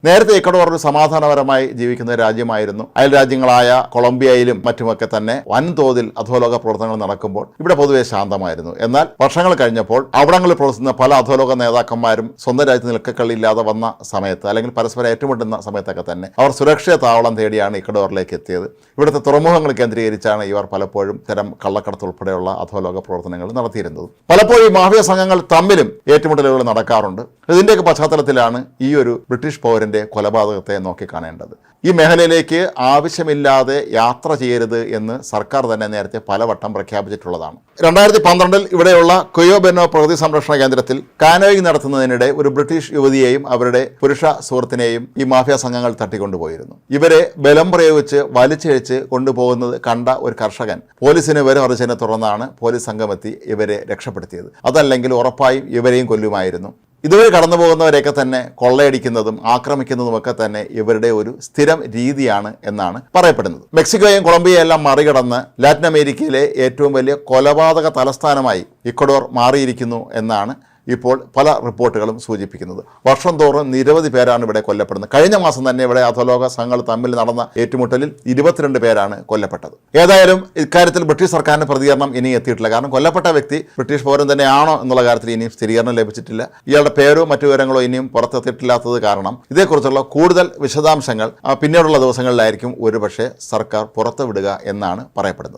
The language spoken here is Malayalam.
നേരത്തെ ഇക്വഡോർ ഒരു സമാധാനപരമായി ജീവിക്കുന്ന രാജ്യമായിരുന്നു. അയൽ രാജ്യങ്ങളായ കൊളംബിയയിലും മറ്റുമൊക്കെ തന്നെ വൻതോതിൽ അധോലോക പ്രവർത്തനങ്ങൾ നടക്കുമ്പോൾ ഇവിടെ പൊതുവെ ശാന്തമായിരുന്നു. എന്നാൽ വർഷങ്ങൾ കഴിഞ്ഞപ്പോൾ അവിടങ്ങളിൽ പ്രവർത്തിക്കുന്ന പല അധോലോക നേതാക്കന്മാരും സ്വന്തം രാജ്യത്ത് നിൽക്കക്കള്ളില്ലാതെ വന്ന സമയത്ത് അല്ലെങ്കിൽ പരസ്പരം ഏറ്റുമുട്ടുന്ന സമയത്തൊക്കെ തന്നെ അവർ സുരക്ഷിത താവളം തേടിയാണ് ഇക്വഡോറിലേക്ക് എത്തിയത്. ഇവിടുത്തെ തുറമുഖങ്ങൾ കേന്ദ്രീകരിച്ചാണ് ഇവർ പലപ്പോഴും ഇത്തരം കള്ളക്കടത്ത് ഉൾപ്പെടെയുള്ള അധോലോക പ്രവർത്തനങ്ങൾ നടത്തിയിരുന്നത്. പലപ്പോഴും മാഫിയ സംഘങ്ങൾ തമ്മിലും ഏറ്റുമുട്ടലുകൾ നടക്കാറുണ്ട്. ഇതിൻ്റെയൊക്കെ പശ്ചാത്തലത്തിലാണ് ഈ ഒരു ബ്രിട്ടീഷ് പൗരന്റെ കൊലപാതകത്തെ നോക്കിക്കാണേണ്ടത്. ഈ മേഖലയിലേക്ക് ആവശ്യമില്ലാതെ യാത്ര ചെയ്യരുത് എന്ന് സർക്കാർ തന്നെ നേരത്തെ പലവട്ടം പ്രഖ്യാപിച്ചിട്ടുള്ളതാണ്. 2012 ഇവിടെയുള്ള കൊയോബെനോ പ്രകൃതി സംരക്ഷണ കേന്ദ്രത്തിൽ കാനോയിങ് നടത്തുന്നതിനിടെ ഒരു ബ്രിട്ടീഷ് യുവതിയെയും അവരുടെ പുരുഷ സുഹൃത്തിനെയും ഈ മാഫിയ സംഘങ്ങൾ തട്ടിക്കൊണ്ടുപോയിരുന്നു. ഇവരെ ബലം പ്രയോഗിച്ച് വലിച്ചിഴച്ച് കൊണ്ടുപോകുന്നത് കണ്ട ഒരു കർഷകൻ പോലീസിന് വിവരം അറിയിച്ചതിനെ തുടർന്നാണ് പോലീസ് സംഘമെത്തി ഇവരെ രക്ഷപ്പെടുത്തിയത്. അതല്ലെങ്കിൽ ഉറപ്പായും ഇവരെയും കൊല്ലുമായിരുന്നു. ഇതുവരെ കടന്നു പോകുന്നവരെയൊക്കെ തന്നെ കൊള്ളയടിക്കുന്നതും ആക്രമിക്കുന്നതുമൊക്കെ തന്നെ ഇവരുടെ ഒരു സ്ഥിരം രീതിയാണ് എന്നാണ് പറയപ്പെടുന്നത്. മെക്സിക്കോയും കൊളംബിയയും എല്ലാം മറികടന്ന് ലാറ്റിൻ അമേരിക്കയിലെ ഏറ്റവും വലിയ കൊലപാതക തലസ്ഥാനമായി ഇക്വഡോർ മാറിയിരിക്കുന്നു എന്നാണ് ഇപ്പോൾ പല റിപ്പോർട്ടുകളും സൂചിപ്പിക്കുന്നത്. വർഷം തോറും നിരവധി പേരാണ് ഇവിടെ കൊല്ലപ്പെടുന്നത്. കഴിഞ്ഞ മാസം തന്നെ ഇവിടെ അധോലോക സംഘങ്ങൾ തമ്മിൽ നടന്ന ഏറ്റുമുട്ടലിൽ 22 പേരാണ് കൊല്ലപ്പെട്ടത്. ഏതായാലും ഇക്കാര്യത്തിൽ ബ്രിട്ടീഷ് സർക്കാരിന് പ്രതികരണം ഇനി എത്തിയിട്ടില്ല. കാരണം കൊല്ലപ്പെട്ട വ്യക്തി ബ്രിട്ടീഷ് പൗരൻ തന്നെയാണോ എന്നുള്ള കാര്യത്തിൽ ഇനിയും സ്ഥിരീകരണം ലഭിച്ചിട്ടില്ല. ഇയാളുടെ പേരോ മറ്റു വിവരങ്ങളോ ഇനിയും പുറത്തെത്തിയിട്ടില്ലാത്തത് കാരണം ഇതേക്കുറിച്ചുള്ള കൂടുതൽ വിശദാംശങ്ങൾ പിന്നീടുള്ള ദിവസങ്ങളിലായിരിക്കും ഒരുപക്ഷെ സർക്കാർ പുറത്തുവിടുക എന്നാണ് പറയപ്പെടുന്നത്.